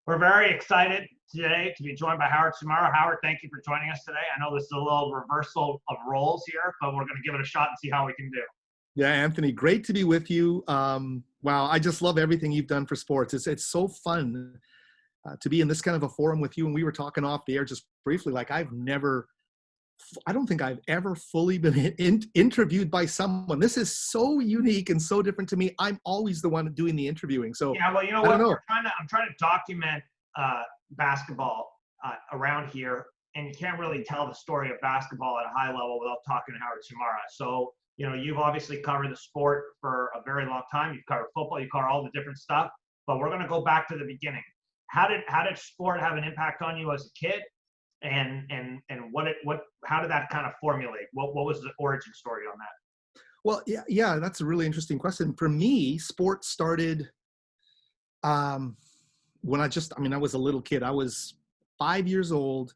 We're very excited today to be joined by Howard Tsumura. Howard, thank you for joining us today. I know this is a little reversal of roles here, but we're going to give it a shot and see how we can do. Yeah, Anthony, great to be with you. Wow, I just love everything you've done for sports. It's so fun to be in this kind of a forum with you. And we were talking off the air just briefly, like I don't think I've ever fully been interviewed by someone. This is so unique and so different to me. I'm always the one doing the interviewing. So yeah, well, you know what? I'm trying to document basketball around here, and you can't really tell the story of basketball at a high level without talking to Howard Tsumura. So, you know, you've obviously covered the sport for a very long time. You've covered football, you cover all the different stuff, but we're going to go back to the beginning. How did sport have an impact on you as a kid? And how did that kind of formulate? What was the origin story on that? Well, yeah, that's a really interesting question. For me, sports started when I was a little kid. I was 5 years old,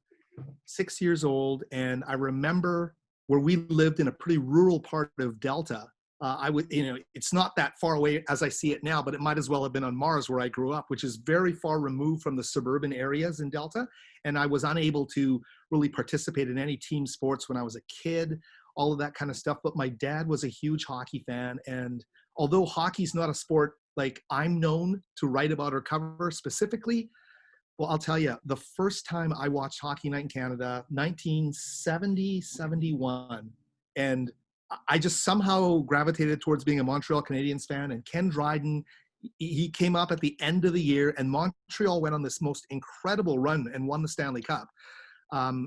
6 years old, and I remember where we lived in a pretty rural part of Delta. It's not that far away as I see it now, but it might as well have been on Mars where I grew up, which is very far removed from the suburban areas in Delta. And I was unable to really participate in any team sports when I was a kid, all of that kind of stuff. But my dad was a huge hockey fan. And although hockey's not a sport like I'm known to write about or cover specifically, well, I'll tell you, the first time I watched Hockey Night in Canada, 1970-71, and I just somehow gravitated towards being a Montreal Canadiens fan. And Ken Dryden, he came up at the end of the year, and Montreal went on this most incredible run and won the Stanley Cup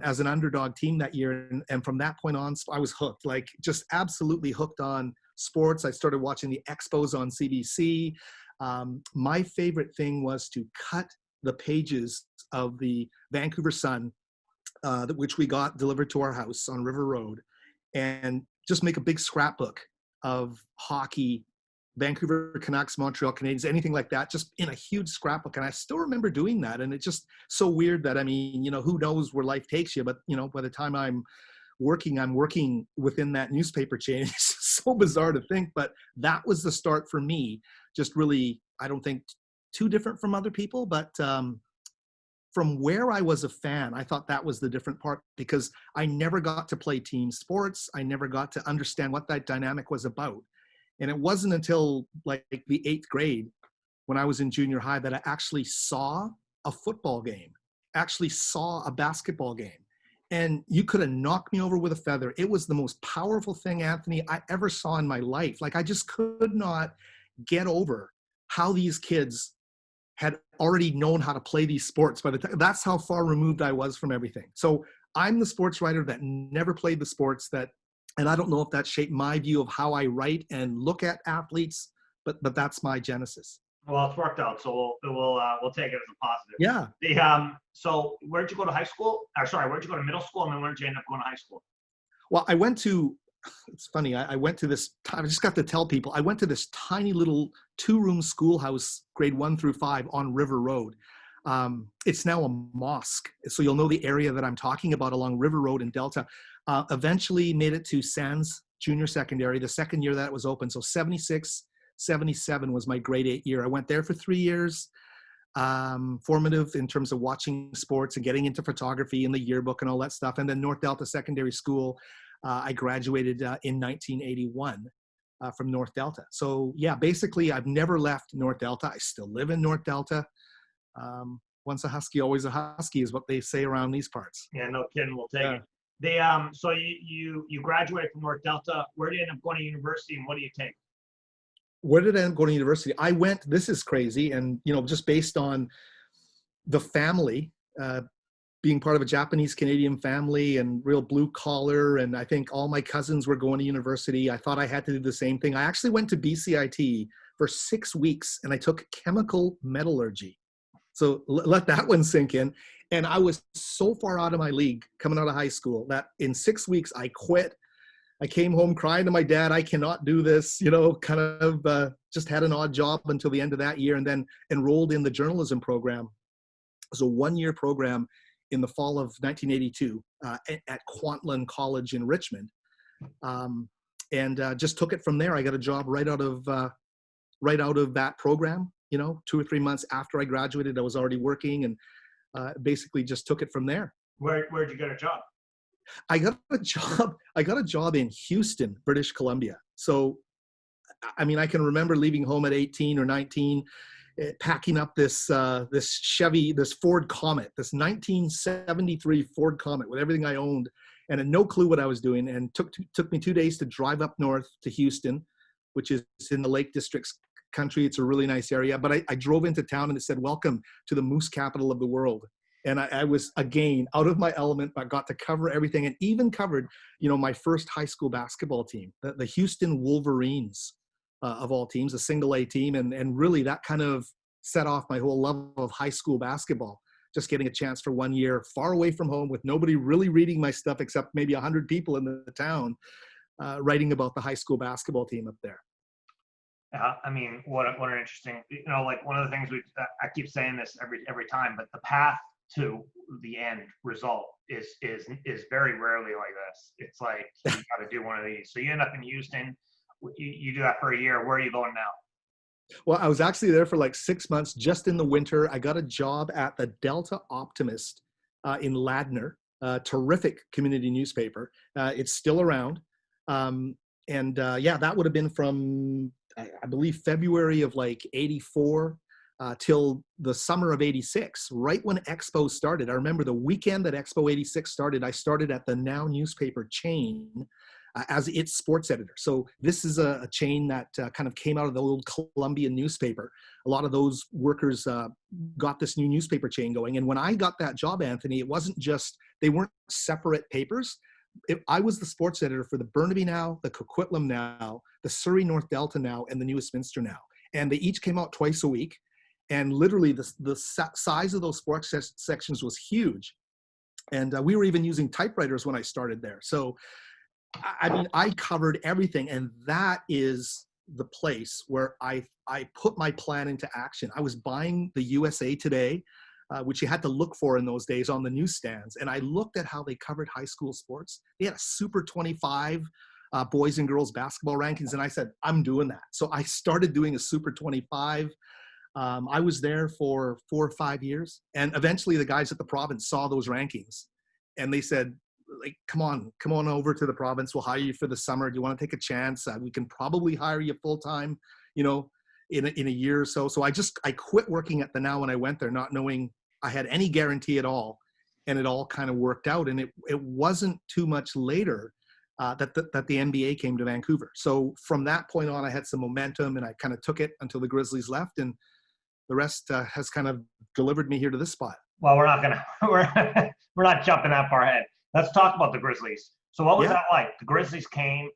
as an underdog team that year. And from that point on, I was hooked, like just absolutely hooked on sports. I started watching the Expos on CBC. My favorite thing was to cut the pages of the Vancouver Sun, which we got delivered to our house on River Road, and just make a big scrapbook of hockey, Vancouver Canucks, Montreal Canadiens, anything like that, just in a huge scrapbook. And I still remember doing that. And it's just so weird that, I mean, you know, who knows where life takes you, but, you know, by the time I'm working within that newspaper chain. It's so bizarre to think, but that was the start for me. Just really, I don't think too different from other people, but from where I was a fan, I thought that was the different part, because I never got to play team sports. I never got to understand what that dynamic was about. And it wasn't until like the 8th grade, when I was in junior high, that I actually saw a football game, actually saw a basketball game. And you could have knocked me over with a feather. It was the most powerful thing, Anthony, I ever saw in my life. Like, I just could not get over how these kids had already known how to play these sports by the time. That's how far removed I was from everything. So I'm the sports writer that never played the sports, and I don't know if that shaped my view of how I write and look at athletes, but that's my genesis. Well, it's worked out, so we'll take it as a positive. Yeah. So where'd you go to high school? Where'd you go to middle school, and then where'd you end up going to high school? Well, it's funny, I went to this, I just got to tell people, I went to this tiny little 2-room schoolhouse, grade 1 through 5 on River Road. It's now a mosque. So you'll know the area that I'm talking about along River Road in Delta. Eventually made it to Sands Junior Secondary, the second year that it was open. So 76, 77 was my grade 8 year. I went there for 3 years. Formative in terms of watching sports and getting into photography and the yearbook and all that stuff. And then North Delta Secondary School, I graduated in 1981 from North Delta. So yeah, basically I've never left North Delta. I still live in North Delta. Once a Husky, always a Husky is what they say around these parts. Yeah, no kidding. We'll take it. So you graduated from North Delta. Where did you end up going to university, and what do you take? Where did I end up going to university? This is crazy, and you know, just based on the family, being part of a Japanese Canadian family and real blue collar, and I think all my cousins were going to university. I thought I had to do the same thing. I actually went to BCIT for 6 weeks, and I took chemical metallurgy. So let that one sink in. And I was so far out of my league coming out of high school that in 6 weeks I quit. I came home crying to my dad, I cannot do this, you know, kind of just had an odd job until the end of that year, and then enrolled in the journalism program. It was a 1-year program in the fall of 1982 at Kwantlen College in Richmond. And just took it from there. I got a job right out of that program. 2 or 3 months after I graduated, I was already working, and basically just took it from there. Where'd you get a job? I got a job. I got a job in Houston, British Columbia. So, I mean, I can remember leaving home at 18 or 19, packing up this Ford Comet, this 1973 Ford Comet with everything I owned, and had no clue what I was doing. And took me 2 days to drive up north to Houston, which is in the Lake District's country. It's a really nice area. But I drove into town and it said, "Welcome to the moose capital of the world." And I was, again, out of my element. I got to cover everything, and even covered, my first high school basketball team, the Houston Wolverines, of all teams, a single A team. And really that kind of set off my whole love of high school basketball. Just getting a chance for 1 year, far away from home, with nobody really reading my stuff except maybe 100 people in the town, writing about the high school basketball team up there. I mean, what an interesting, like one of the things I keep saying this every time, but the path to the end result is very rarely like this. It's like you got to do one of these. So you end up in Houston. You do that for a year. Where are you going now? Well, I was actually there for like 6 months, just in the winter. I got a job at the Delta Optimist in Ladner, a terrific community newspaper. It's still around. That would have been from, I believe, February of like 84 till the summer of 86, right when Expos started. I remember the weekend that Expo 86 started, I started at the Now newspaper chain as its sports editor. So this is a chain that kind of came out of the old Columbian newspaper. A lot of those workers got this new newspaper chain going. And when I got that job, Anthony, it wasn't just, they weren't separate papers. I was the sports editor for the Burnaby Now, the Coquitlam Now, the Surrey North Delta Now, and the New Westminster Now. And they each came out twice a week. And literally the size of those sports sections was huge. And we were even using typewriters when I started there. So, I mean, I covered everything. And that is the place where I put my plan into action. I was buying the USA Today, which you had to look for in those days on the newsstands. And I looked at how they covered high school sports. They had a Super 25 boys and girls basketball rankings. And I said, I'm doing that. So I started doing a Super 25. I was there for 4 or 5 years. And eventually the guys at the province saw those rankings. And they said, like, come on over to the province. We'll hire you for the summer. Do you want to take a chance? We can probably hire you full-time, in a year or so. So I quit working at the Now when I went there, not knowing I had any guarantee at all. And it all kind of worked out. And it wasn't too much later that the NBA came to Vancouver. So from that point on, I had some momentum, and I kind of took it until the Grizzlies left. And the rest has kind of delivered me here to this spot. Well, we're not jumping that far ahead. Let's talk about the Grizzlies. So what was that like? The Grizzlies came.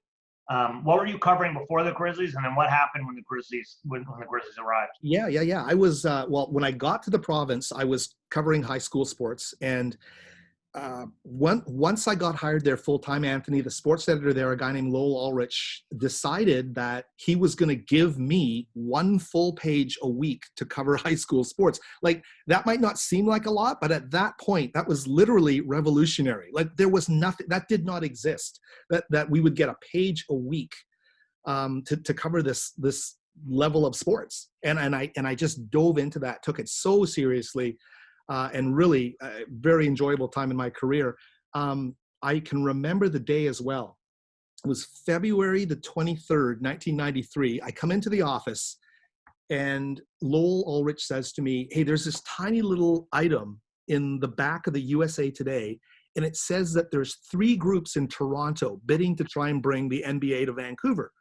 What were you covering before the Grizzlies, and then what happened when the Grizzlies arrived? Yeah. I was when I got to the province, I was covering high school sports, and once I got hired there full time, Anthony, the sports editor there, a guy named Lowell Ulrich, decided that he was going to give me 1 full page a week to cover high school sports. Like, that might not seem like a lot, but at that point, that was literally revolutionary. Like, there was nothing that did not exist, that we would get a page a week to cover this level of sports. And I just dove into that, took it so seriously. And really very enjoyable time in my career. I can remember the day as well. It was February the 23rd, 1993. I come into the office, and Lowell Ulrich says to me, hey, there's this tiny little item in the back of the USA Today, and it says that there's 3 groups in Toronto bidding to try and bring the NBA to Vancouver.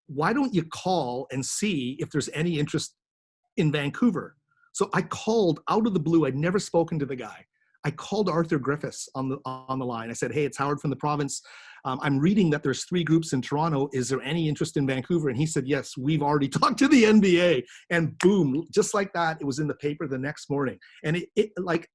Why don't you call and see if there's any interest in Vancouver? So I called out of the blue. I'd never spoken to the guy. I called Arthur Griffiths on the line. I said, hey, it's Howard from the province. I'm reading that there's 3 groups in Toronto. Is there any interest in Vancouver? And he said, yes, we've already talked to the NBA. And boom, just like that, it was in the paper the next morning. And it like,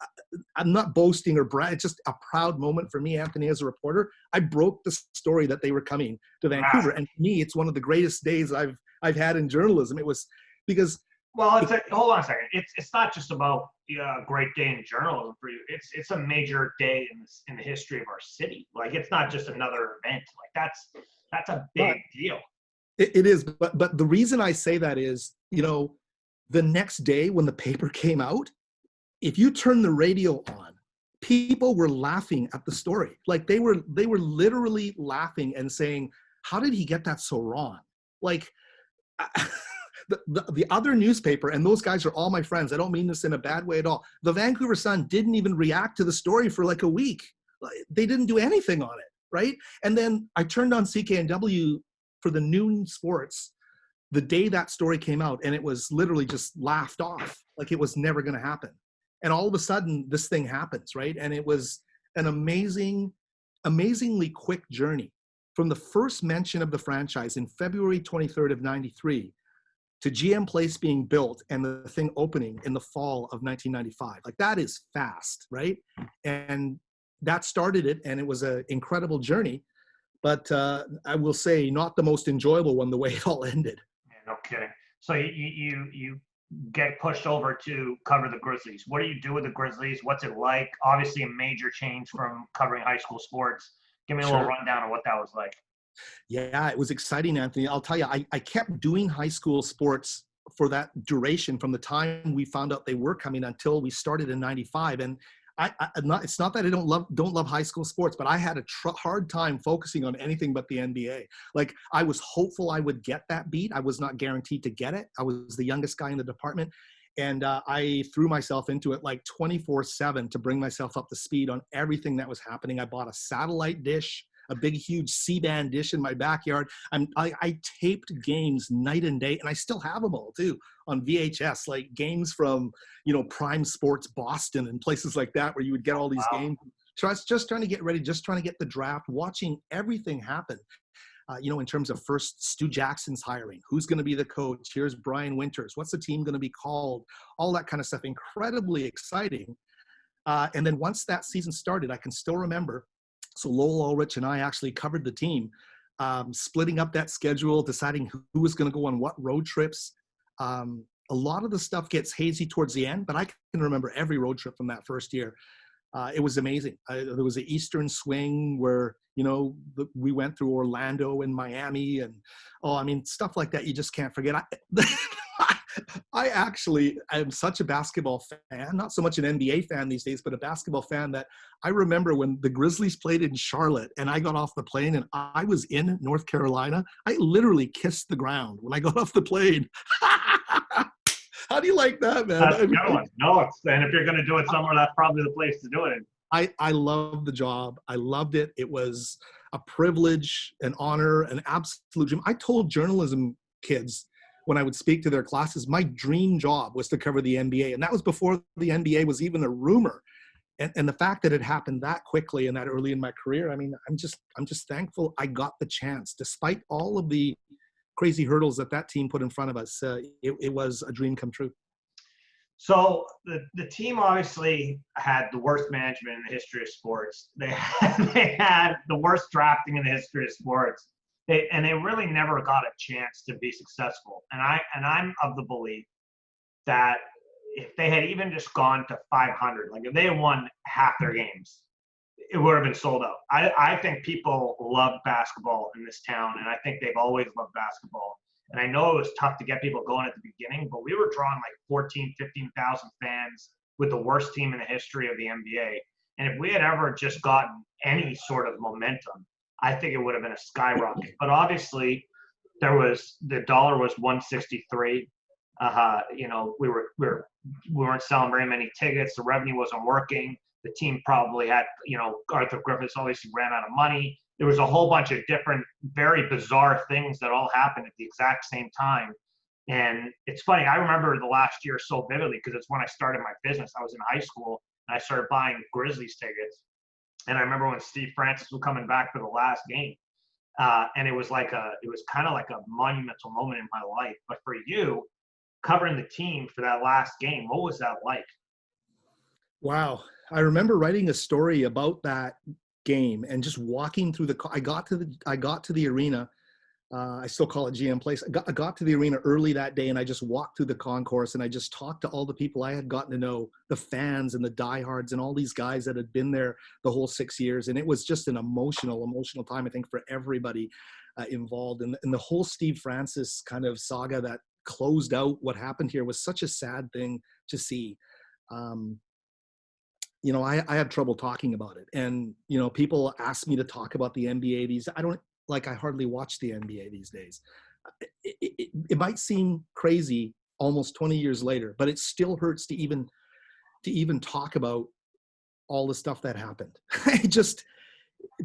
I'm not boasting or brag. It's just a proud moment for me, Anthony, as a reporter. I broke the story that they were coming to Vancouver. And for me, it's one of the greatest days I've had in journalism. It was because... Well, hold on a second. It's not just about a great day in journalism for you. It's a major day in the history of our city. Like, it's not just another event. Like, that's a big deal. It is, but the reason I say that is, The next day when the paper came out, if you turn the radio on, people were laughing at the story. Like they were literally laughing and saying, how did he get that so wrong? Like the other newspaper, and those guys are all my friends, I don't mean this in a bad way at all, the Vancouver Sun didn't even react to the story for like a week. They didn't do anything on it, right? And then I turned on CKNW for the noon sports the day that story came out, and it was literally just laughed off like it was never going to happen. And all of a sudden this thing happens, right? And it was an amazingly quick journey from the first mention of the franchise in February 23rd of 93 to GM Place being built and the thing opening in the fall of 1995. Like that is fast, right? And that started it, and it was an incredible journey. But I will say not the most enjoyable one, the way it all ended. Yeah, no kidding. So you get pushed over to cover the Grizzlies. What do you do with the Grizzlies? What's it like? Obviously a major change from covering high school sports. Give me a little rundown of what that was like. Yeah, it was exciting, Anthony. I'll tell you, I kept doing high school sports for that duration from the time we found out they were coming until we started in 95. And it's not that I don't love high school sports, but I had a hard time focusing on anything but the NBA. Like I was hopeful I would get that beat. I was not guaranteed to get it. I was the youngest guy in the department. And I threw myself into it like 24/7 to bring myself up to speed on everything that was happening. I bought a satellite dish, a big, huge C-band dish in my backyard. I taped games night and day, and I still have them all too on VHS, like games from, Prime Sports Boston and places like that where you would get all these games. Just trying to get ready, just trying to get the draft, watching everything happen. In terms of first Stu Jackson's hiring, who's going to be the coach? Here's Brian Winters. What's the team going to be called? All that kind of stuff. Incredibly exciting. And then once that season started, I can still remember. So Lowell Ulrich and I actually covered the team, splitting up that schedule, deciding who was going to go on what road trips. A lot of the stuff gets hazy towards the end, but I can remember every road trip from that first year. It was amazing. There was an Eastern swing where, we went through Orlando and Miami and, stuff like that you just can't forget. I actually am such a basketball fan, not so much an NBA fan these days, but a basketball fan that I remember when the Grizzlies played in Charlotte and I got off the plane and I was in North Carolina, I literally kissed the ground when I got off the plane. How do you like that, man? That's a good one. No, and if you're going to do it somewhere, that's probably the place to do it in. I love the job. I loved it. It was a privilege, an honor, an absolute dream. I told journalism kids when I would speak to their classes, my dream job was to cover the NBA. And that was before the NBA was even a rumor. And the fact that it happened that quickly and that early in my career, I'm just thankful I got the chance, despite all of the crazy hurdles that team put in front of us. It was a dream come true. So the team obviously had the worst management in the history of sports. They had the worst drafting in the history of sports. They really never got a chance to be successful. And I'm of the belief that if they had even just gone to 500, like if they had won half their games, it would have been sold out. I think people love basketball in this town, and I think they've always loved basketball. And I know it was tough to get people going at the beginning, but we were drawing like 14, 15,000 fans with the worst team in the history of the NBA. And if we had ever just gotten any sort of momentum, I think it would have been a skyrocket. But obviously, the dollar was 163. We weren't selling very many tickets. The revenue wasn't working. The team probably had, Arthur Griffiths obviously ran out of money. There was a whole bunch of different, very bizarre things that all happened at the exact same time. And it's funny, I remember the last year so vividly because it's when I started my business. I was in high school and I started buying Grizzlies tickets. And I remember when Steve Francis was coming back for the last game. And it was kind of like a monumental moment in my life. But for you, covering the team for that last game, what was that like? Wow. I remember writing a story about that game and just walking through I got to the arena. I still call it GM Place. I got to the arena early that day and I just walked through the concourse and I just talked to all the people I had gotten to know, the fans and the diehards and all these guys that had been there the whole 6 years. And it was just an emotional time, I think, for everybody involved. And the whole Steve Francis kind of saga that closed out what happened here was such a sad thing to see. You know, I had trouble talking about it. And, you know, people ask me to talk about the NBA I hardly watch the NBA these days. It might seem crazy almost 20 years later, but it still hurts to even talk about all the stuff that happened.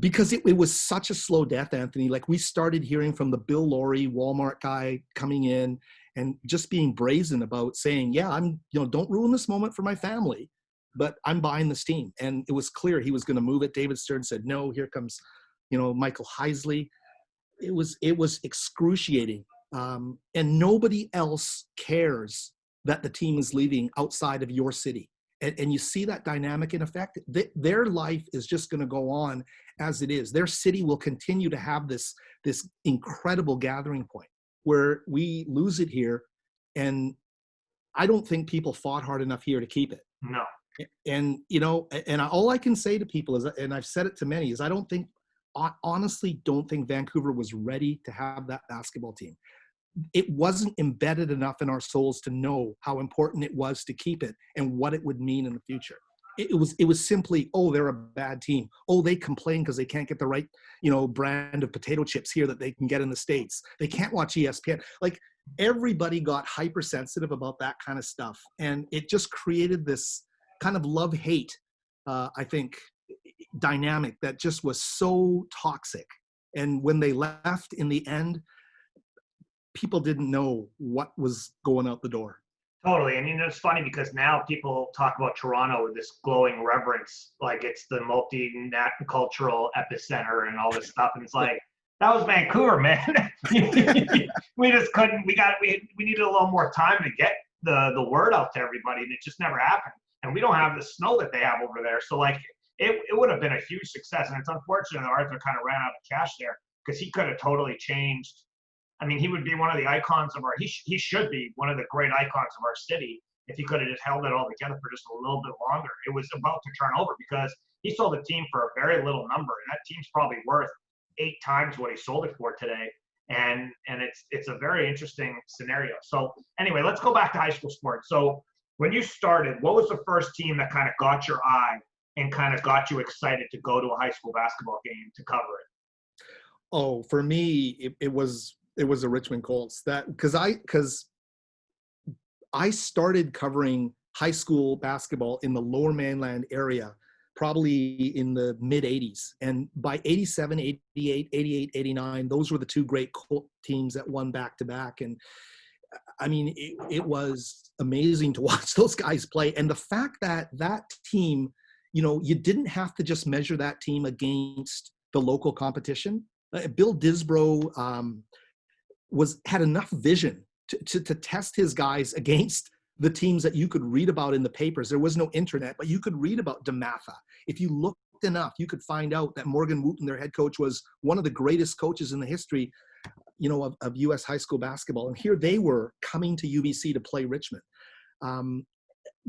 Because it was such a slow death, Anthony. Like, we started hearing from the Bill Laurie Walmart guy coming in and just being brazen about saying, yeah, don't ruin this moment for my family, but I'm buying this team. And it was clear he was going to move it. David Stern said, no, here comes, Michael Heisley. It was excruciating. And nobody else cares that the team is leaving outside of your city. And you see that dynamic in effect. Their life is just going to go on as it is. Their city will continue to have this incredible gathering point where we lose it here. And I don't think people fought hard enough here to keep it. No. And, and all I can say to people is, and I've said it to many, is I honestly don't think Vancouver was ready to have that basketball team. It wasn't embedded enough in our souls to know how important it was to keep it and what it would mean in the future. It was simply, oh, they're a bad team. Oh, they complain because they can't get the right, brand of potato chips here that they can get in the States. They can't watch ESPN. Like, everybody got hypersensitive about that kind of stuff. And it just created this kind of love-hate, I think, dynamic that just was so toxic. And when they left in the end, people didn't know what was going out the door. Totally. And it's funny because now people talk about Toronto with this glowing reverence, like it's the multicultural epicenter and all this stuff. And it's like, that was Vancouver, man. We just couldn't, we needed a little more time to get the word out to everybody, and it just never happened. And we don't have the snow that they have over there. So like, it would have been a huge success. And it's unfortunate that Arthur kind of ran out of cash there, because he could have totally changed. I mean, he would be one of the icons of he should be one of the great icons of our city if he could have just held it all together for just a little bit longer. It was about to turn over because he sold the team for a very little number, and that team's probably worth 8 times what he sold it for today. And it's a very interesting scenario. So anyway, let's go back to high school sports. So when you started, what was the first team that kind of got your eye and kind of got you excited to go to a high school basketball game to cover it? Oh, for me, it was the Richmond Colts. Because I started covering high school basketball in the Lower Mainland area probably in the mid 80s. And by 87, 88, 88, 89, those were the two great Colt teams that won back to back. And I mean, it was amazing to watch those guys play. And the fact that team, you didn't have to just measure that team against the local competition. Bill Disbro had enough vision to test his guys against the teams that you could read about in the papers. There was no internet, but you could read about DeMatha. If you looked enough, you could find out that Morgan Wooten, their head coach, was one of the greatest coaches in the history, of U.S. high school basketball. And here they were coming to UBC to play Richmond.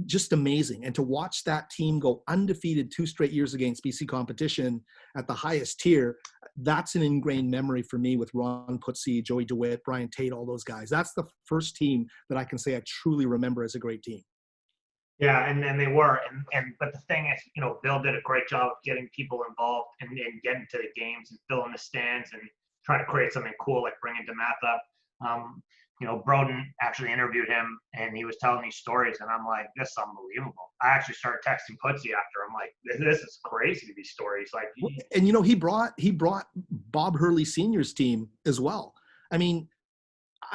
Just amazing. And to watch that team go undefeated 2 straight years against BC competition at the highest tier, that's an ingrained memory for me with Ron Putzi, Joey DeWitt, Brian Tate, all those guys. That's the first team that I can say I truly remember as a great team. Yeah, and they were. But the thing is, Bill did a great job of getting people involved and getting to the games and filling the stands and trying to create something cool, like bringing DeMath up. Broden actually interviewed him, and he was telling these stories, and I'm like, this is unbelievable. I actually started texting Putzi after. I'm like, this is crazy, these stories. Like, and he brought Bob Hurley Sr.'s team as well. I mean,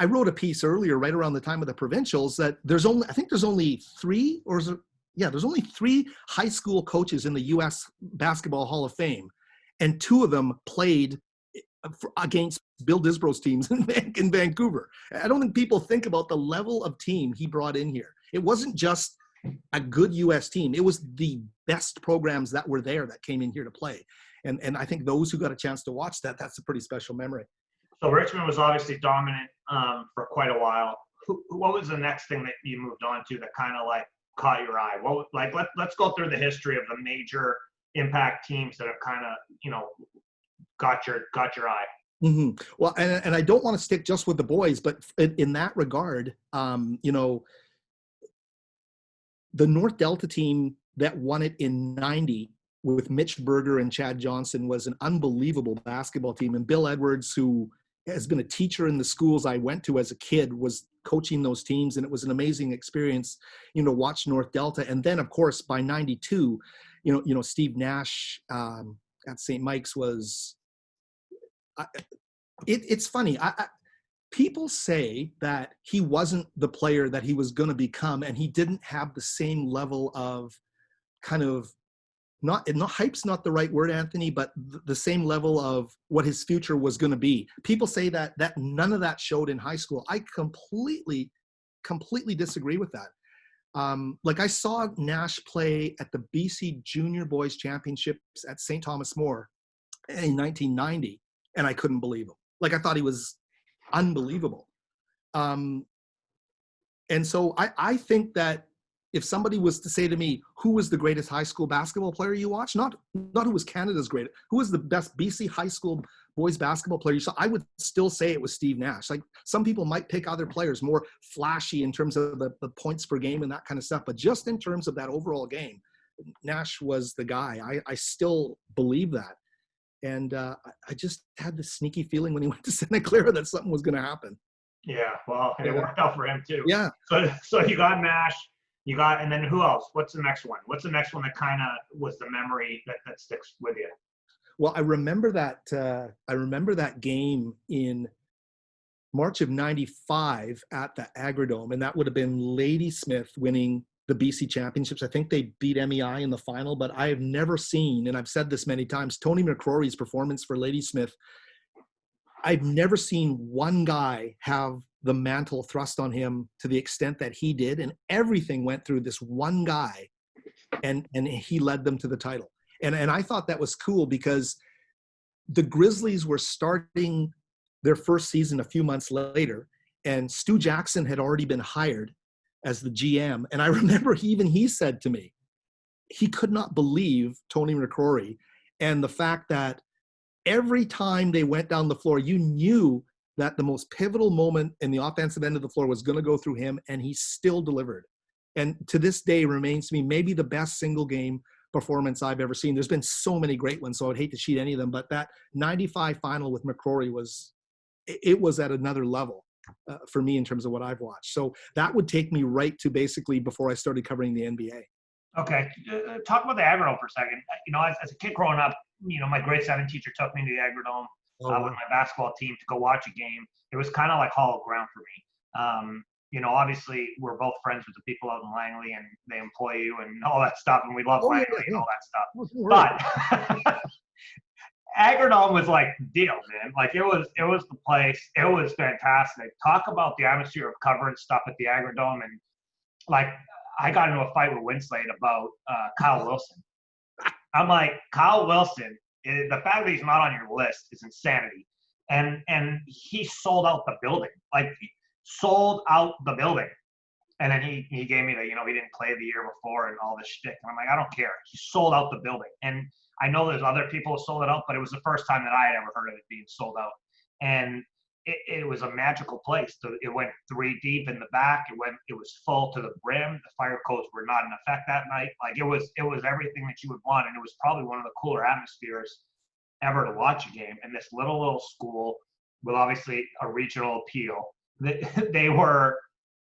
I wrote a piece earlier, right around the time of the provincials, that there's only 3 high school coaches in the U.S. Basketball Hall of Fame, and 2 of them played against Bill Disbro's teams in Vancouver. I don't think people think about the level of team he brought in here. It wasn't just a good U.S. team. It was the best programs that were there that came in here to play. And I think those who got a chance to watch that's a pretty special memory. So Richmond was obviously dominant for quite a while. What was the next thing that you moved on to that kind of like caught your eye? Let's go through the history of the major impact teams that have kind of, got your eye. Well, and I don't want to stick just with the boys, but in that regard, you know, the North Delta team that won it in '90 with Mitch Berger and Chad Johnson was an unbelievable basketball team. And Bill Edwards, who has been a teacher in the schools I went to as a kid, was coaching those teams. And it was an amazing experience, you know, to watch North Delta. And then, of course, by '92, you know, Steve Nash at St. Mike's was, it's funny. People say that he wasn't the player that he was going to become, and he didn't have the same level of kind of not hype's not the right word, Anthony, but the same level of what his future was going to be. People say that none of that showed in high school. I completely disagree with that. Like I saw Nash play at the BC Junior Boys Championships at St. Thomas More in 1990, and I couldn't believe him. Like I thought he was unbelievable. And so I think that if somebody was to say to me, who was the greatest high school basketball player you watched, not who was Canada's greatest, who was the best BC high school boys basketball player you saw, I would still say it was Steve Nash. Like some people might pick other players more flashy in terms of the points per game and that kind of stuff, but just in terms of that overall game, Nash was the guy. I still believe that. And I just had this sneaky feeling when he went to Santa Clara that something was going to happen. Yeah, well, and it worked out for him too. Yeah. So you got Nash, and then who else? What's the next one? What's the next one that kind of was the memory that sticks with you? Well, I remember that game in March of '95 at the Agrodome, and that would have been Ladysmith winning the BC championships. I think they beat MEI in the final, but I have never seen, and I've said this many times, Tony McCrory's performance for Ladysmith. I've never seen one guy have the mantle thrust on him to the extent that he did, and everything went through this one guy, and he led them to the title. And I thought that was cool because the Grizzlies were starting their first season a few months later, and Stu Jackson had already been hired as the GM. And I remember he said to me, he could not believe Tony McCrory and the fact that every time they went down the floor, you knew that the most pivotal moment in the offensive end of the floor was going to go through him, and he still delivered. And to this day remains to me maybe the best single game performance I've ever seen. There's been so many great ones, so I'd hate to cheat any of them, but that '95 final with McCrory was at another level for me in terms of what I've watched. So that would take me right to basically before I started covering the NBA. Okay, talk about the Agrodome for a second. You know, as a kid growing up, you know, my grade 7 teacher took me to the Agrodome with my basketball team to go watch a game. It was kind of like hollow ground for me. You know, obviously we're both friends with the people out in Langley, and they employ you and all that stuff, and we love Langley and all that stuff. But Agrodome was like the deal, man. Like it was the place. It was fantastic. Talk about the atmosphere of covering stuff at the Agrodome, and like I got into a fight with Winslade about Kyle Wilson. I'm like, Kyle Wilson, the fact that he's not on your list is insanity. And he sold out the building. Like sold out the building. And then he gave me the, you know, he didn't play the year before and all this shtick. And I'm like, I don't care. He sold out the building. And I know there's other people who sold it out, but it was the first time that I had ever heard of it being sold out. And it was a magical place. It went 3 deep in the back. It was full to the brim. The fire codes were not in effect that night. Like it was everything that you would want. And it was probably one of the cooler atmospheres ever to watch a game. And this little school with obviously a regional appeal, they were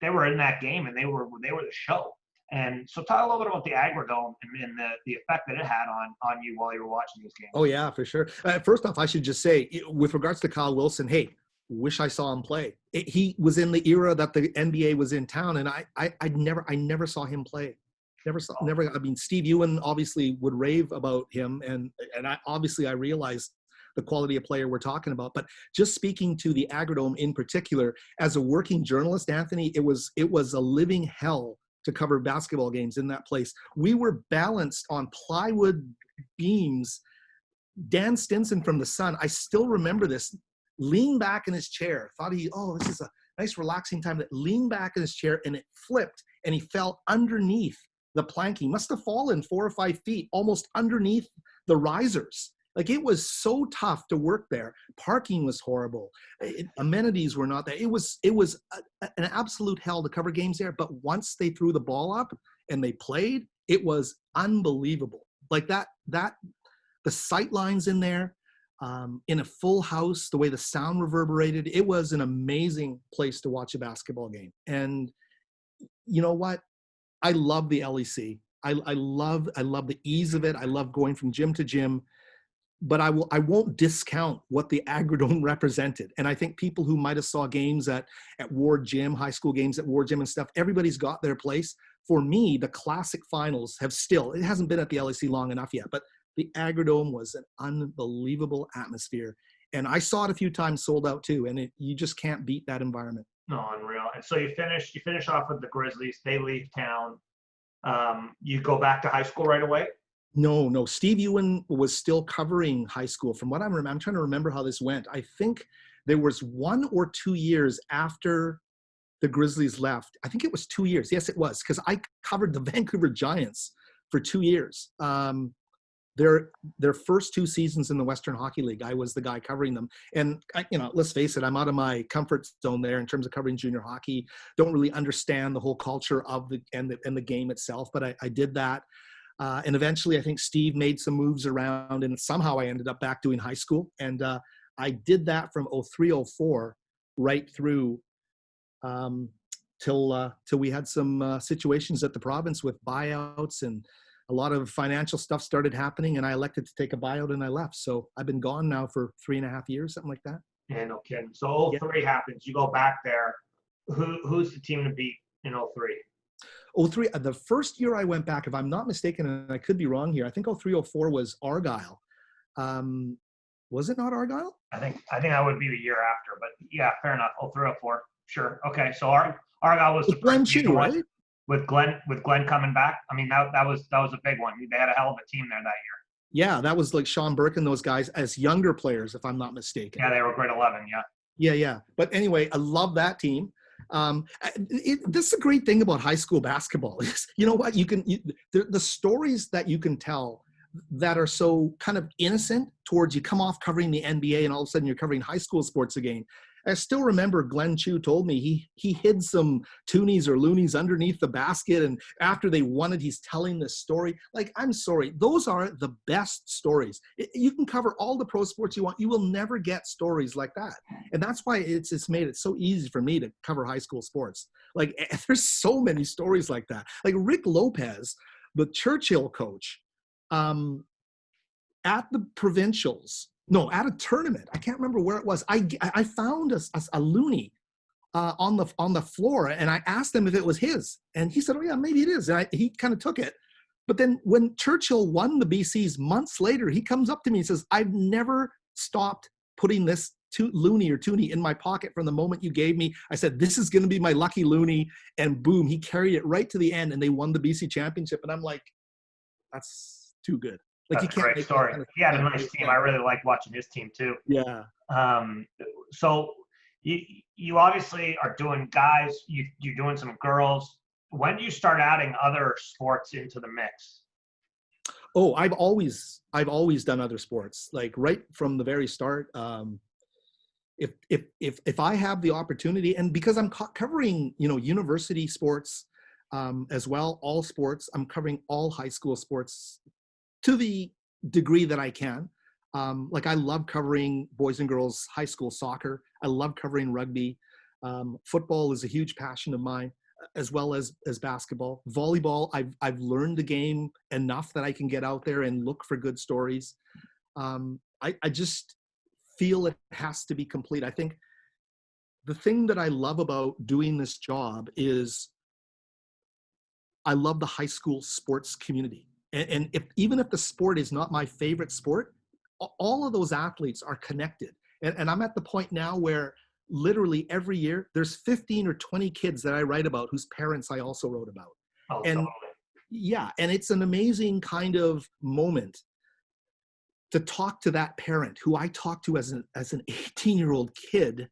in that game, and they were the show. And so talk a little bit about the Agrodome and the effect that it had on you while you were watching these games. Oh yeah, for sure. First off, I should just say, with regards to Kyle Wilson, hey, wish I saw him play. He was in the era that the NBA was in town, and I never saw him play. Never. I mean, Steve Ewan obviously would rave about him, and I realized the quality of player we're talking about. But just speaking to the Agrodome in particular, as a working journalist, Anthony, it was a living hell to cover basketball games in that place. We were balanced on plywood beams. Dan Stinson from The Sun, I still remember this, leaned back in his chair, thought this is a nice relaxing time, that leaned back in his chair, and it flipped, and he fell underneath the planking. Must have fallen 4 or 5 feet, almost underneath the risers. Like, it was so tough to work there. Parking was horrible. Amenities were not there. It was an absolute hell to cover games there. But once they threw the ball up and they played, it was unbelievable. Like the sight lines in there, in a full house, the way the sound reverberated, it was an amazing place to watch a basketball game. And you know what? I love the LEC. I love the ease of it. I love going from gym to gym. But I won't discount what the Agrodome represented. And I think people who might have saw games at Ward Gym, high school games at Ward Gym and stuff, everybody's got their place. For me, the classic finals have still, it hasn't been at the LEC long enough yet, but the Agrodome was an unbelievable atmosphere. And I saw it a few times sold out too. And you just can't beat that environment. No, unreal. And so you finish off with the Grizzlies. They leave town. You go back to high school right away? No. Steve Ewan was still covering high school. From what I'm trying to remember how this went. I think there was 1 or 2 years after the Grizzlies left. I think it was 2 years. Yes, it was, because I covered the Vancouver Giants for 2 years. Their first 2 seasons in the Western Hockey League, I was the guy covering them. And let's face it, I'm out of my comfort zone there in terms of covering junior hockey. Don't really understand the whole culture of the game itself, but I did that. And eventually, I think Steve made some moves around, and somehow I ended up back doing high school. And I did that from 03-04 right through till we had some situations at the province with buyouts, and a lot of financial stuff started happening, and I elected to take a buyout and I left. So I've been gone now for 3.5 years, something like that. Yeah, no kidding. So 03 happens. You go back there. Who's the team to beat in 03? 03, the first year I went back, if I'm not mistaken, and I could be wrong here, I think 03-04 was Argyle. Was it not Argyle? I think that would be the year after, but yeah, fair enough. 03-04, sure. Okay, so Argyle was the Glenn Chu, right? With Glenn coming back. I mean, that was a big one. They had a hell of a team there that year. Yeah, that was like Sean Burke and those guys as younger players, if I'm not mistaken. Yeah, they were grade 11. Yeah. Yeah. But anyway, I love that team. This is a great thing about high school basketball is, you know what, the stories that you can tell that are so kind of innocent towards you come off covering the NBA and all of a sudden you're covering high school sports again. I still remember Glenn Chu told me he hid some toonies or loonies underneath the basket, and after they won it, he's telling this story. Like, I'm sorry, those are the best stories. You can cover all the pro sports you want. You will never get stories like that. And that's why it's made it so easy for me to cover high school sports. Like, there's so many stories like that. Like Rick Lopez, the Churchill coach, at the provincials, at a tournament. I can't remember where it was. I found a loony on the floor, and I asked him if it was his, and he said, "Oh yeah, maybe it is." And he kind of took it. But then when Churchill won the BCs months later, he comes up to me and says, "I've never stopped putting this loony or toonie in my pocket from the moment you gave me." I said, "This is going to be my lucky loony," and boom, he carried it right to the end, and they won the BC championship. And I'm like, that's too good. Like, that's a great story. He had a nice team. I really liked watching his team too. Yeah. So you obviously are doing guys. You're doing some girls. When do you start adding other sports into the mix? Oh, I've always done other sports. Like right from the very start. If I have the opportunity, and because I'm covering university sports as well, all sports. I'm covering all high school sports to the degree that I can. Like, I love covering boys and girls high school soccer. I love covering rugby. Football is a huge passion of mine, as well as basketball. Volleyball, I've learned the game enough that I can get out there and look for good stories. I just feel it has to be complete. I think the thing that I love about doing this job is I love the high school sports community. And even if the sport is not my favorite sport, all of those athletes are connected. And I'm at the point now where literally every year there's 15 or 20 kids that I write about whose parents I also wrote about. Oh, and totally. Yeah, and it's an amazing kind of moment to talk to that parent who I talked to as an 18-year-old kid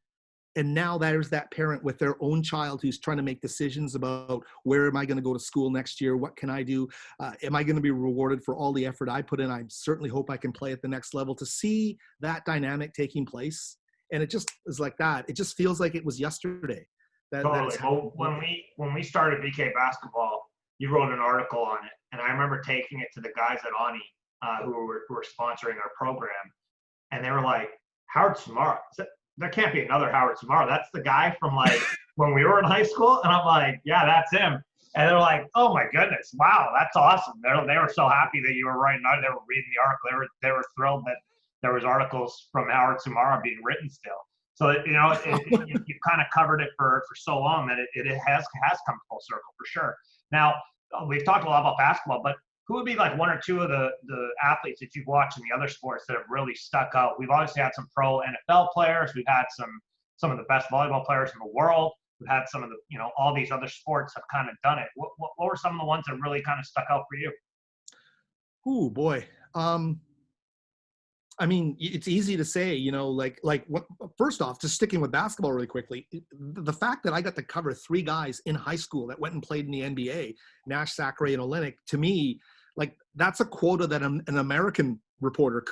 and now there's that parent with their own child who's trying to make decisions about where am I going to go to school next year? What can I do? Am I going to be rewarded for all the effort I put in? I certainly hope I can play at the next level. To see that dynamic taking place, and it just is like that. It just feels like it was yesterday. Totally. Well, when we started BK basketball, you wrote an article on it, and I remember taking it to the guys at Ani who were sponsoring our program, and they were like, Howard Tsumura. There can't be another Howard Tsumura. That's the guy from like when we were in high school. And I'm like, yeah, that's him. And they're like, oh my goodness, wow, that's awesome. They were so happy that you were writing. They were reading the article. They were thrilled that there was articles from Howard Tsumura being written still. So you you've kind of covered it for so long that it has come full circle for sure. Now we've talked a lot about basketball, but who would be like one or two of the athletes that you've watched in the other sports that have really stuck out? We've obviously had some pro NFL players. We've had some of the best volleyball players in the world. We've had some of the, all these other sports have kind of done it. What were some of the ones that really kind of stuck out for you? Oh boy. I mean, it's easy to say, like what, first off, just sticking with basketball really quickly, the fact that I got to cover 3 guys in high school that went and played in the NBA, Nash, Zachary, and Olynyk, to me, like that's a quota that an American reporter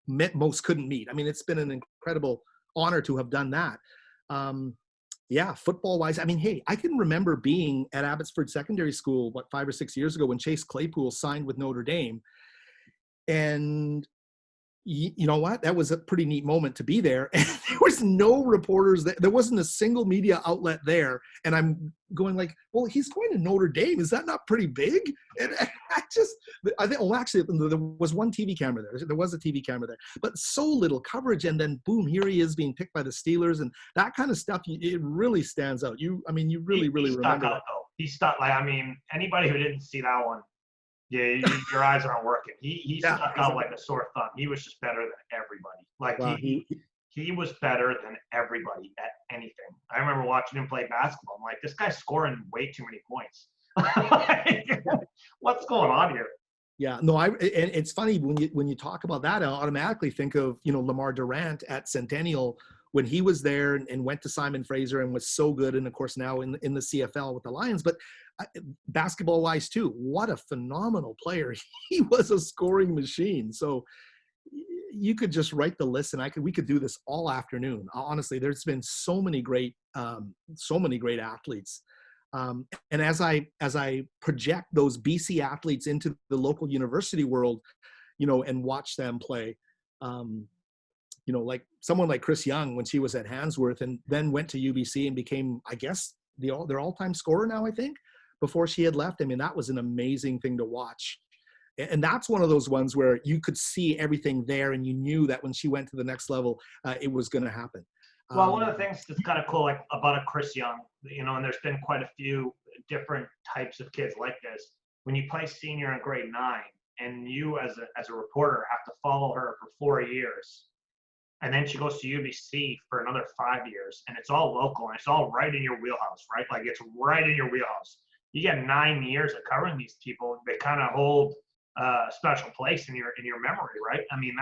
most couldn't meet. I mean, it's been an incredible honor to have done that. Yeah, football wise, I mean, hey, I can remember being at Abbotsford Secondary School, 5 or 6 years ago when Chase Claypool signed with Notre Dame. And you know what? That was a pretty neat moment to be there. And there was no reporters. There wasn't a single media outlet there. And I'm going like, well, he's going to Notre Dame. Is that not pretty big? And I think, well, actually, there was one TV camera there. There was a TV camera there, but so little coverage. And then boom, here he is being picked by the Steelers, and that kind of stuff. It really stands out. You really remember that. He stuck. Like, I mean, anybody who didn't see that one, yeah, your eyes aren't working. He stuck out like a sore thumb. He was just better than everybody. Like wow, he was better than everybody at anything. I remember watching him play basketball. I'm like, this guy's scoring way too many points. What's going on here? Yeah, no, and it's funny when you talk about that, I automatically think of Lamar Durant at Centennial when he was there and went to Simon Fraser and was so good, and of course now in the CFL with the Lions. But basketball wise too, what a phenomenal player. He was a scoring machine. So you could just write the list, and we could do this all afternoon. Honestly, there's been so many great athletes. And as I project those BC athletes into the local university world, and watch them play, like someone like Chris Young, when she was at Handsworth and then went to UBC and became, I guess, their all-time scorer now, I think, before she had left. I mean, that was an amazing thing to watch. And that's one of those ones where you could see everything there, and you knew that when she went to the next level, it was going to happen. Well, one of the things that's kind of cool, like about a Chris Young, and there's been quite a few different types of kids like this. When you play senior in grade 9, and you as a reporter have to follow her for 4 years, and then she goes to UBC for another 5 years, and it's all local, and it's all right in your wheelhouse, right? Like it's right in your wheelhouse. You get 9 years of covering these people; they kind of hold a special place in your memory, right? I mean,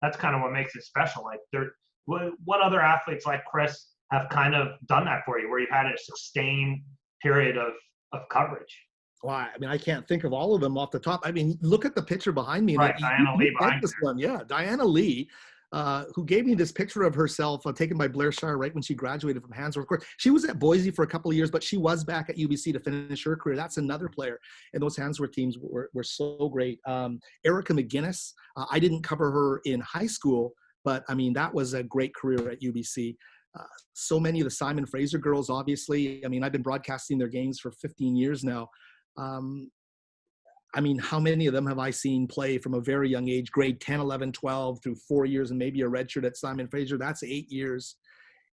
that's kind of what makes it special. Like what other athletes like Chris have kind of done that for you, where you've had a sustained period of coverage? Well, I mean, I can't think of all of them off the top. I mean, look at the picture behind me. Right, Diana Lee behind this one. Yeah, Diana Lee, who gave me this picture of herself taken by Blair Shire right when she graduated from Handsworth. Of course, she was at Boise for a couple of years, but she was back at UBC to finish her career. That's another player. And those Handsworth teams were so great. Erica McGinnis, I didn't cover her in high school, but I mean, that was a great career at UBC. So many of the Simon Fraser girls, obviously. I mean, I've been broadcasting their games for 15 years now. I mean, how many of them have I seen play from a very young age, grade 10, 11, 12, through 4 years and maybe a redshirt at Simon Fraser? That's 8 years.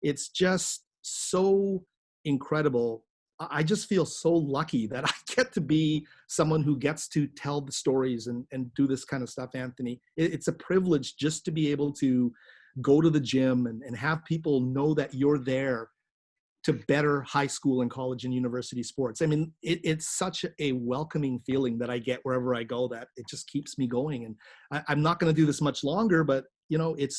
It's just so incredible. I just feel so lucky that I get to be someone who gets to tell the stories and do this kind of stuff, Anthony. It's a privilege just to be able to go to the gym and have people know that you're there to better high school and college and university sports. I mean, it's such a welcoming feeling that I get wherever I go, that it just keeps me going. And I'm not going to do this much longer, but it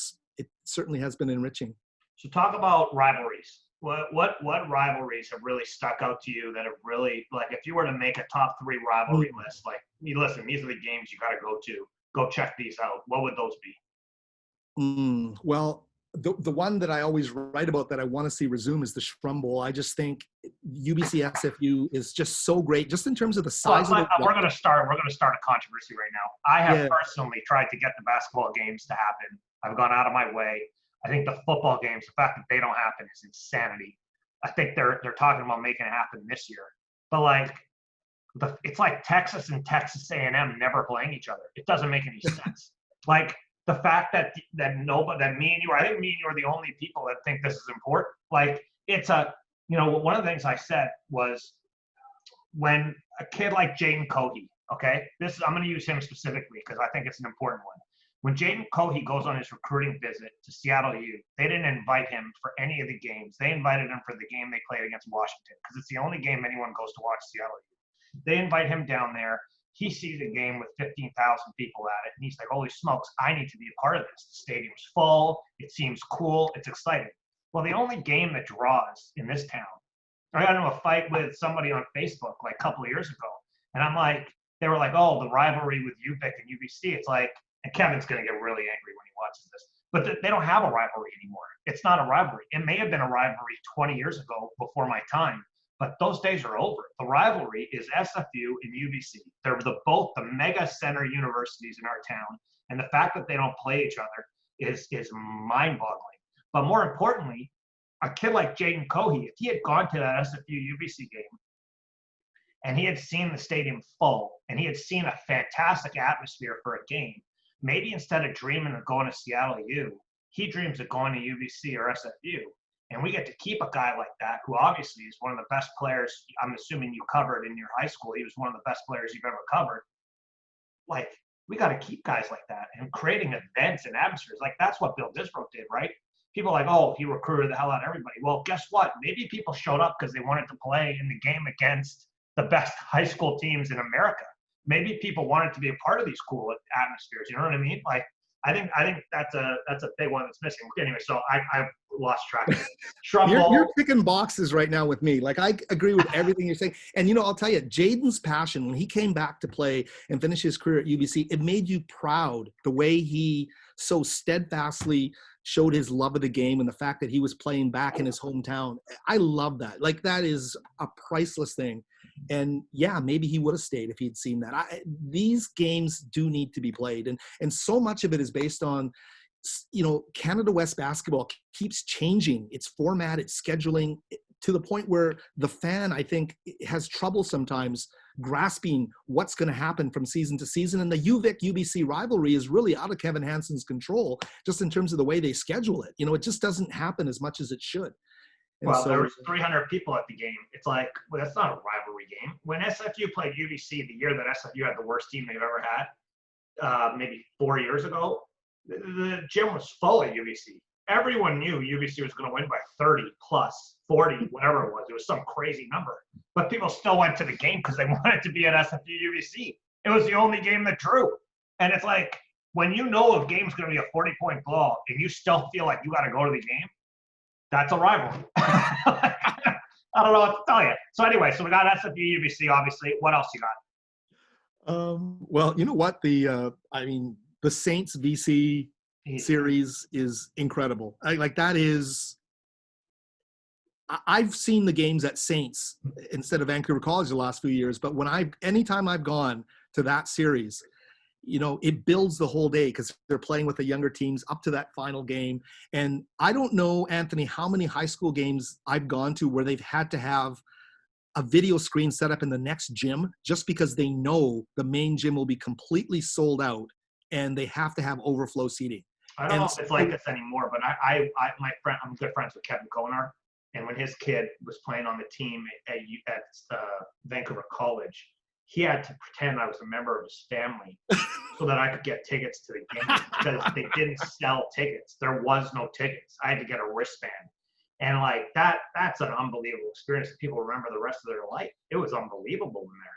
certainly has been enriching. So talk about rivalries. What rivalries have really stuck out to you that have really, like, if you were to make a top 3 rivalry list, like, you listen, these are the games you got to go to. Go check these out. What would those be? Well, the one that I always write about that I want to see resume is the Shrum Bowl. I just think UBC SFU is just so great, just in terms of the size of the. We're gonna start a controversy right now. I have Yeah. personally tried to get the basketball games to happen. I've gone out of my way. I think the football games, the fact that they don't happen is insanity. I think they're talking about making it happen this year. But like, it's like Texas and Texas A&M never playing each other. It doesn't make any sense. Like, the fact that me and you, I think me and you are the only people that think this is important. Like, it's one of the things I said was, when a kid like Jaden Cohey, okay, I'm going to use him specifically because I think it's an important one. When Jaden Cohey goes on his recruiting visit to Seattle U, they didn't invite him for any of the games. They invited him for the game they played against Washington because it's the only game anyone goes to watch Seattle U. They invite him down there. He sees a game with 15,000 people at it, and he's like, holy smokes, I need to be a part of this. The stadium's full. It seems cool. It's exciting. Well, the only game that draws in this town, I got into a fight with somebody on Facebook like a couple of years ago, and I'm like, they were like, oh, the rivalry with UVic and UBC. It's like, and Kevin's going to get really angry when he watches this, but they don't have a rivalry anymore. It's not a rivalry. It may have been a rivalry 20 years ago before my time, but those days are over. The rivalry is SFU and UBC. They're both the mega center universities in our town, and the fact that they don't play each other is mind-boggling. But more importantly, a kid like Jaden Cohey, if he had gone to that SFU UBC game and he had seen the stadium full and he had seen a fantastic atmosphere for a game, maybe instead of dreaming of going to Seattle U, he dreams of going to UBC or SFU. And we get to keep a guy like that, who obviously is one of the best players. I'm assuming you covered in your high school. He was one of the best players you've ever covered. Like, we got to keep guys like that and creating events and atmospheres. Like, that's what Bill Disbrook did, right? People are like, oh, he recruited the hell out of everybody. Well, guess what? Maybe people showed up because they wanted to play in the game against the best high school teams in America. Maybe people wanted to be a part of these cool atmospheres. You know what I mean? Like, I think that's a big one that's missing. Anyway, so I've lost track of it. You're ticking boxes right now with me. Like, I agree with everything you're saying. And, I'll tell you, Jaden's passion, when he came back to play and finish his career at UBC, it made you proud, the way he so steadfastly showed his love of the game and the fact that he was playing back in his hometown. I love that. Like, that is a priceless thing. And yeah, maybe he would have stayed if he'd seen that. These games do need to be played. And so much of it is based on, Canada West basketball keeps changing its format, its scheduling, to the point where the fan, I think, has trouble sometimes grasping what's going to happen from season to season. And the UVic-UBC rivalry is really out of Kevin Hansen's control, just in terms of the way they schedule it. It just doesn't happen as much as it should. Well, there was 300 people at the game. It's like, well, that's not a rivalry game. When SFU played UBC, the year that SFU had the worst team they've ever had, maybe 4 years ago, the gym was full at UBC. Everyone knew UBC was going to win by 30 plus 40, whatever it was. It was some crazy number. But people still went to the game because they wanted to be at SFU UBC. It was the only game that drew. And it's like, when you know a game's going to be a 40-point blowout and you still feel like you got to go to the game, that's a rivalry. I don't know what to tell you. So anyway, so we got SFU UBC, obviously. What else you got? Well, you know what? The Saints VC series is incredible. I've seen the games at Saints instead of Vancouver College the last few years, but anytime I've gone to that series, it builds the whole day because they're playing with the younger teams up to that final game. And I don't know, Anthony, how many high school games I've gone to where they've had to have a video screen set up in the next gym just because they know the main gym will be completely sold out and they have to have overflow seating. I don't know if it's like this anymore, but I'm good friends with Kevin Konar. And when his kid was playing on the team at Vancouver College, he had to pretend I was a member of his family so that I could get tickets to the game because they didn't sell tickets. There was no tickets. I had to get a wristband. And like that's an unbelievable experience that people remember the rest of their life. It was unbelievable in there.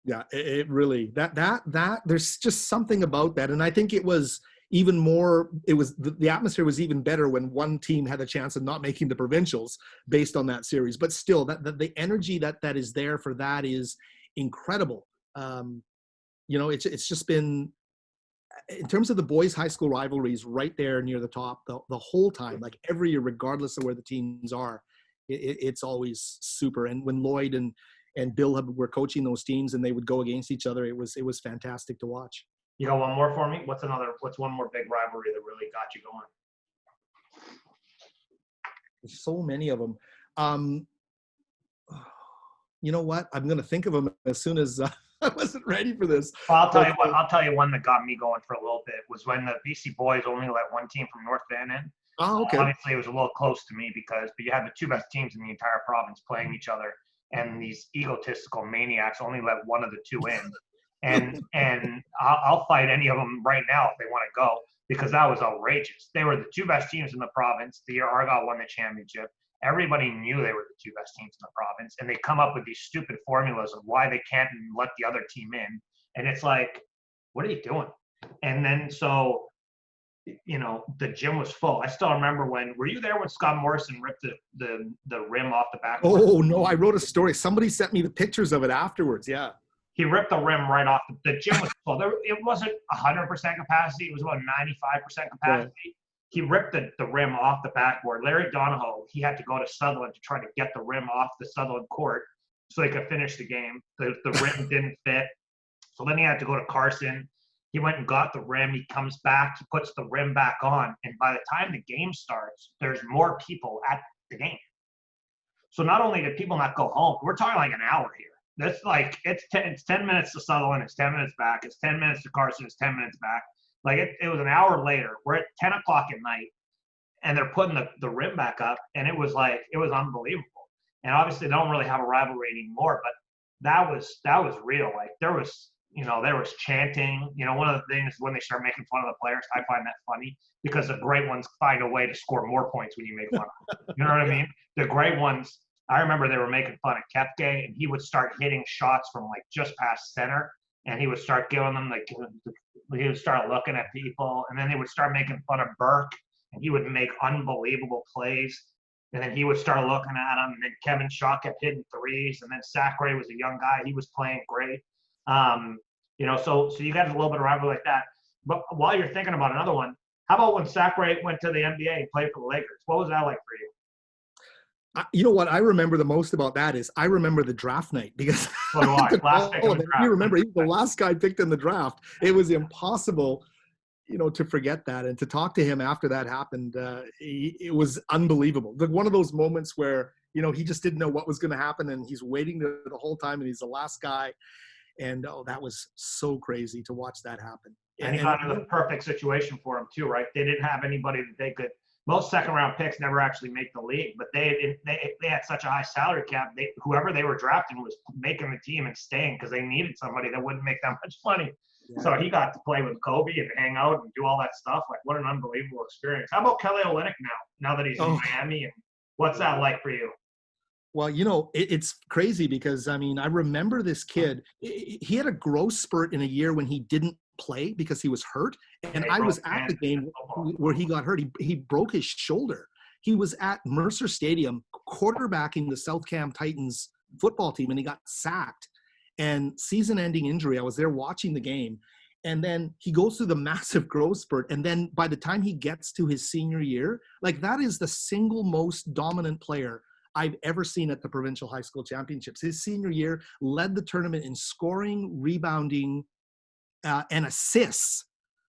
Yeah, it really, that there's just something about that. And I think it was even more, it was the atmosphere was even better when one team had a chance of not making the provincials based on that series. But still, that the energy that is there for that is incredible. It's just been, in terms of the boys' high school rivalries, right there near the top the whole time, like every year, regardless of where the teams are, it's always super. And when Lloyd and Bill were coaching those teams and they would go against each other, it was fantastic to watch. You got one more for me? What's one more big rivalry that really got you going? There's so many of them. You know what? I'm going to think of them as soon as I wasn't ready for this. Well, I'll tell you one that got me going for a little bit was when the BC boys only let one team from North Van in. Oh, okay. Obviously, it was a little close to me but you had the two best teams in the entire province playing each other, and these egotistical maniacs only let one of the two in. And I'll fight any of them right now if they want to go, because that was outrageous. They were the two best teams in the province. The year Argyle won the championship, everybody knew they were the two best teams in the province, and they come up with these stupid formulas of why they can't let the other team in. And it's like, what are you doing? And then so, the gym was full. I still remember were you there when Scott Morrison ripped the rim off the backboard? Oh, no, I wrote a story. Somebody sent me the pictures of it afterwards, yeah. He ripped the rim right off. The gym was full. It wasn't 100% capacity. It was about 95% capacity. Yeah. He ripped the rim off the backboard. Larry Donahoe, he had to go to Sutherland to try to get the rim off the Sutherland court so they could finish the game. The rim didn't fit. So then he had to go to Carson. He went and got the rim. He comes back. He puts the rim back on. And by the time the game starts, there's more people at the game. So not only did people not go home, we're talking like an hour here. That's like, it's 10 minutes to Sutherland. It's 10 minutes back. It's 10 minutes to Carson. It's 10 minutes back. Like it was an hour later. We're at 10 o'clock at night, and they're putting the rim back up, and it was unbelievable. And obviously they don't really have a rivalry anymore, but that was real. Like there was chanting. One of the things when they start making fun of the players, I find that funny because the great ones find a way to score more points when you make fun of them. You know what I mean? The great ones, I remember they were making fun of Kepke, and he would start hitting shots from like just past center, and he would start giving them he would start looking at people, and then they would start making fun of Burke, and he would make unbelievable plays, and then he would start looking at him, and then Kevin Shaw kept hitting threes, and then Sacre was a young guy, he was playing great. So you got a little bit of rivalry like that. But while you're thinking about another one, how about when Sacre went to the NBA and played for the Lakers? What was that like for you? You know what I remember the most about that is I remember the draft night, because So do I. Last pick of the draft. You remember he was the last guy picked in the draft. It was impossible, to forget that, and to talk to him after that happened. It was unbelievable. Like one of those moments where he just didn't know what was going to happen, and he's waiting the whole time, and he's the last guy. And that was so crazy to watch that happen. And he got into the perfect situation for him too, right? They didn't have anybody that they could. Most second-round picks never actually make the league, but they had such a high salary cap. Whoever they were drafting was making the team and staying because they needed somebody that wouldn't make that much money. Yeah. So he got to play with Kobe and hang out and do all that stuff. Like, what an unbelievable experience. How about Kelly Olynyk now that he's in Miami? And what's that like for you? Well, it's crazy because, I remember this kid. He had a growth spurt in a year when he didn't play because he was hurt. And I was at the game where he got hurt. He broke his shoulder. He was at Mercer Stadium quarterbacking the South Cam Titans football team, and he got sacked. And season-ending injury, I was there watching the game. And then he goes through the massive growth spurt. And then by the time he gets to his senior year, like that is the single most dominant player I've ever seen at the provincial high school championships. His senior year led the tournament in scoring, rebounding, and assists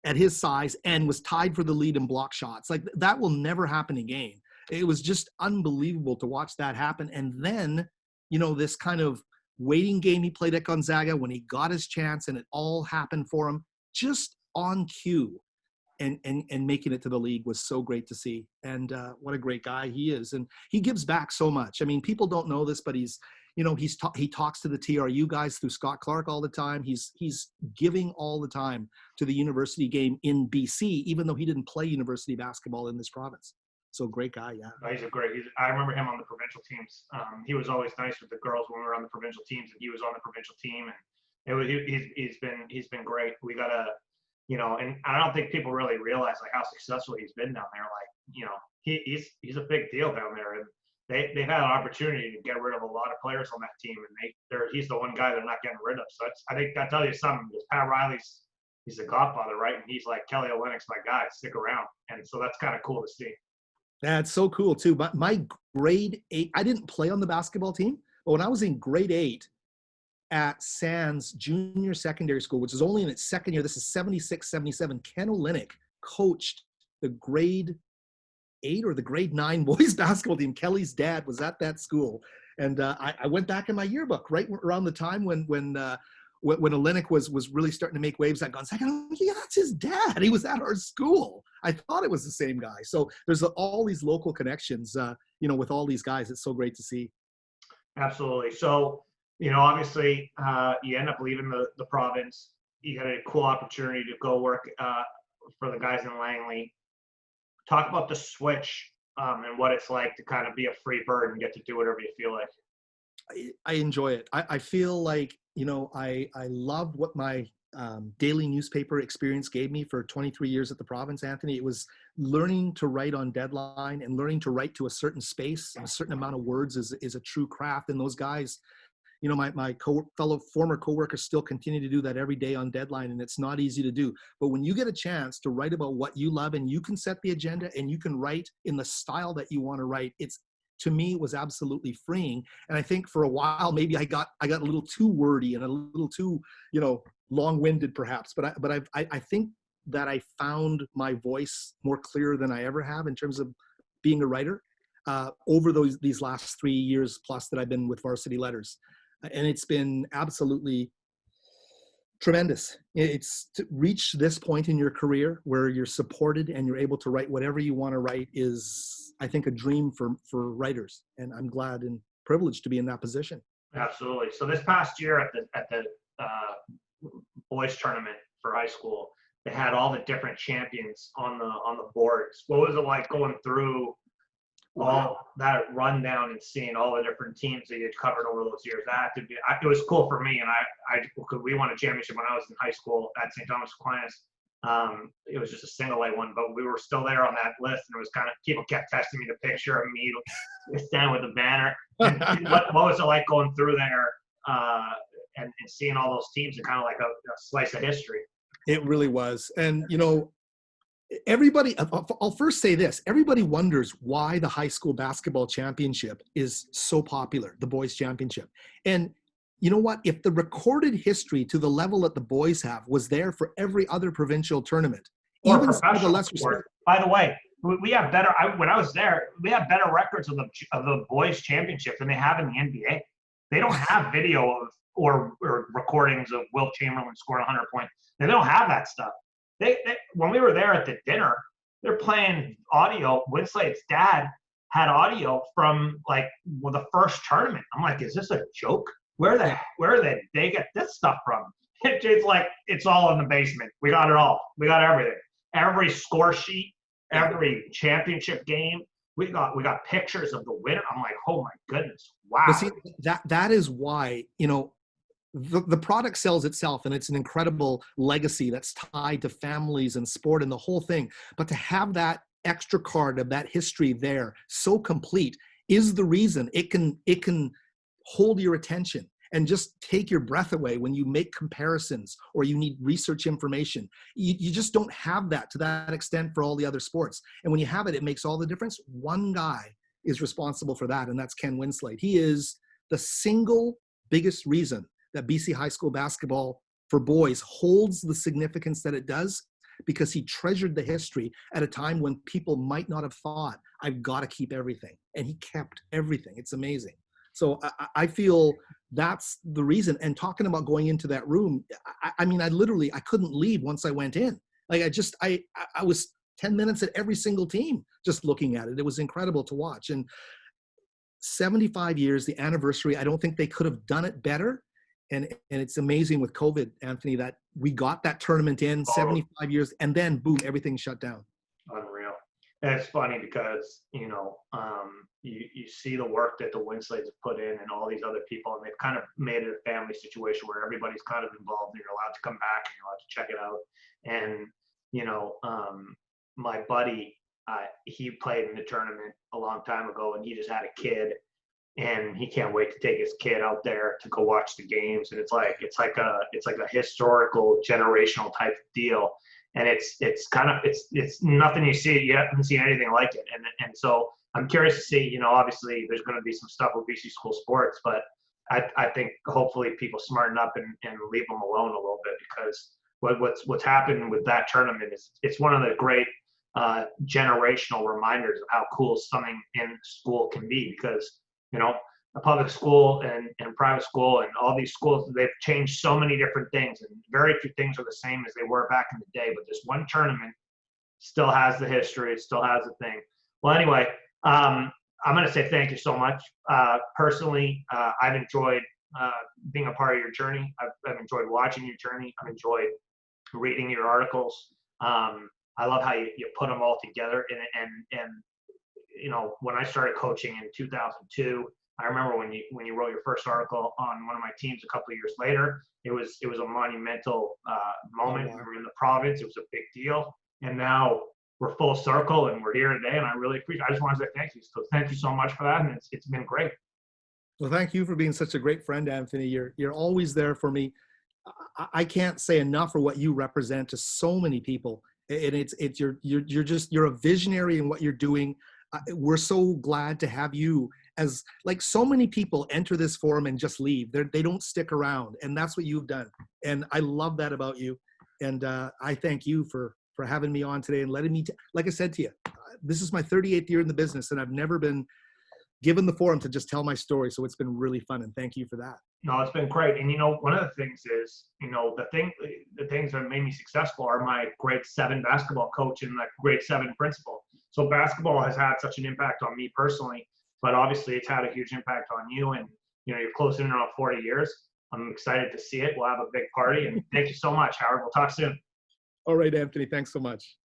at his size, and was tied for the lead in block shots. Like that will never happen again. It was just unbelievable to watch that happen. And then, this kind of waiting game he played at Gonzaga when he got his chance and it all happened for him just on cue. And making it to the league was so great to see. And what a great guy he is. And he gives back so much. People don't know this, but he talks to the TRU guys through Scott Clark all the time. He's giving all the time to the university game in BC, even though he didn't play university basketball in this province. So great guy, yeah. I remember him on the provincial teams. He was always nice with the girls when we were on the provincial teams, and he was on the provincial team. And he's been great. and I don't think people really realize like how successful he's been down there. Like, he's a big deal down there, and they've had an opportunity to get rid of a lot of players on that team, and he's the one guy they're not getting rid of. So I think that tells you something, because Pat Riley's he's the godfather, right? And he's like, Kelly Olynyk's my guy, stick around. And so that's kind of cool to see. That's so cool too. But my grade 8, I didn't play on the basketball team, but when I was in grade 8 at Sands Junior Secondary School, which is only in its second year, this is 76, 77, Ken Olynyk coached the grade 8 or the grade 9 boys basketball team. Kelly's dad was at that school. And I went back in my yearbook right around the time when Olynyk was really starting to make waves at Gonzaga. Yeah, that's his dad. He was at our school. I thought it was the same guy. So there's all these local connections, with all these guys. It's so great to see. Absolutely. So, obviously, you end up leaving the province. You had a cool opportunity to go work for the guys in Langley. Talk about the switch and what it's like to kind of be a free bird and get to do whatever you feel like. I enjoy it. I feel like, I love what my daily newspaper experience gave me for 23 years at the province, Anthony. It was learning to write on deadline and learning to write to a certain space. A certain amount of words is a true craft. And those guys, my former coworkers still continue to do that every day on deadline, and it's not easy to do. But when you get a chance to write about what you love and you can set the agenda and you can write in the style that you want to write, to me, it was absolutely freeing. And I think for a while, maybe I got a little too wordy and a little too, long-winded perhaps. But I think that I found my voice more clear than I ever have in terms of being a writer over these last 3 years plus that I've been with Varsity Letters. And it's been absolutely tremendous. It's to reach this point in your career where you're supported and you're able to write whatever you want to write is, I think, a dream for writers. And I'm glad and privileged to be in that position. Absolutely. So this past year at the boys tournament for high school, they had all the different champions on the boards. What was it like going through all that rundown and seeing all the different teams that you had covered over those years? It was cool for me, and we won a championship when I was in high school at St. Thomas Aquinas. It was just a single A one, but we were still there on that list, and it was kind of, people kept texting me the picture of me standing with the banner. And what was it like going through there and seeing all those teams and kind of like a slice of history? It really was. And everybody, I'll first say this, everybody wonders why the high school basketball championship is so popular, the boys championship. And you know what? If the recorded history to the level that the boys have was there for every other provincial tournament, or even professional the lesser sport. By the way, we have better. When I was there, we have better records of the boys championship than they have in the NBA. They don't have video of or recordings of Wilt Chamberlain scoring 100 points. They don't have that stuff. They when we were there at the dinner, they're playing audio. Winslate's dad had audio from the first tournament. I'm like, is this a joke? Where did they get this stuff from? It's like, it's all in the basement. We got it all. We got everything. Every score sheet, every championship game. We got pictures of the winner. I'm like, oh my goodness, wow. But see, that is why, the product sells itself, and it's an incredible legacy that's tied to families and sport and the whole thing. But to have that extra card of that history there, so complete, is the reason it can hold your attention and just take your breath away when you make comparisons or you need research information. You just don't have that to that extent for all the other sports. And when you have it, it makes all the difference. One guy is responsible for that, and that's Ken Winslate. He is the single biggest reason that BC high school basketball for boys holds the significance that it does, because he treasured the history at a time when people might not have thought, I've got to keep everything. And he kept everything. It's amazing. So I feel that's the reason. And talking about going into that room, I mean, I couldn't leave once I went in. Like I was 10 minutes at every single team just looking at it. It was incredible to watch. And 75 years, the anniversary, I don't think they could have done it better. And it's amazing with COVID, Anthony, that we got that tournament in 75 years, and then boom, everything shut down. Unreal. And it's funny because, you see the work that the Winslades have put in and all these other people, and they've kind of made it a family situation where everybody's kind of involved and you're allowed to come back and you're allowed to check it out. And, my buddy, he played in the tournament a long time ago and he just had a kid and he can't wait to take his kid out there to go watch the games. And it's like a historical generational type of deal. And it's nothing you haven't seen anything like it. And so I'm curious to see, obviously there's going to be some stuff with BC school sports, but I think hopefully people smarten up and leave them alone a little bit, because what's happened with that tournament is it's one of the great generational reminders of how cool something in school can be. Because a public school and private school and all these schools, they've changed so many different things, and very few things are the same as they were back in the day. But this one tournament still has the history, it still has the thing. Well, anyway, I'm going to say thank you so much. Personally, I've enjoyed being a part of your journey. I've enjoyed watching your journey. I've enjoyed reading your articles. I love how you put them all together. And when I started coaching in 2002, I remember when you wrote your first article on one of my teams a couple of years later. It was a monumental moment. We were in the province. It was a big deal. And now we're full circle and we're here today. And I really appreciate it. I just want to say thank you. So thank you so much for that. And it's been great. Well, thank you for being such a great friend, Anthony. You're always there for me. I can't say enough for what you represent to so many people. And you're a visionary in what you're doing. We're so glad to have you, as like so many people enter this forum and just leave. They don't stick around, and that's what you've done. And I love that about you. And I thank you for having me on today and letting me, like I said to you, this is my 38th year in the business, and I've never been given the forum to just tell my story. So it's been really fun, and thank you for that. No, it's been great. And one of the things is, the things that made me successful are my grade 7 basketball coach and like grade 7 principal. So basketball has had such an impact on me personally, but obviously it's had a huge impact on you. And you're closing in on 40 years. I'm excited to see it. We'll have a big party. And thank you so much, Howard. We'll talk soon. All right, Anthony. Thanks so much.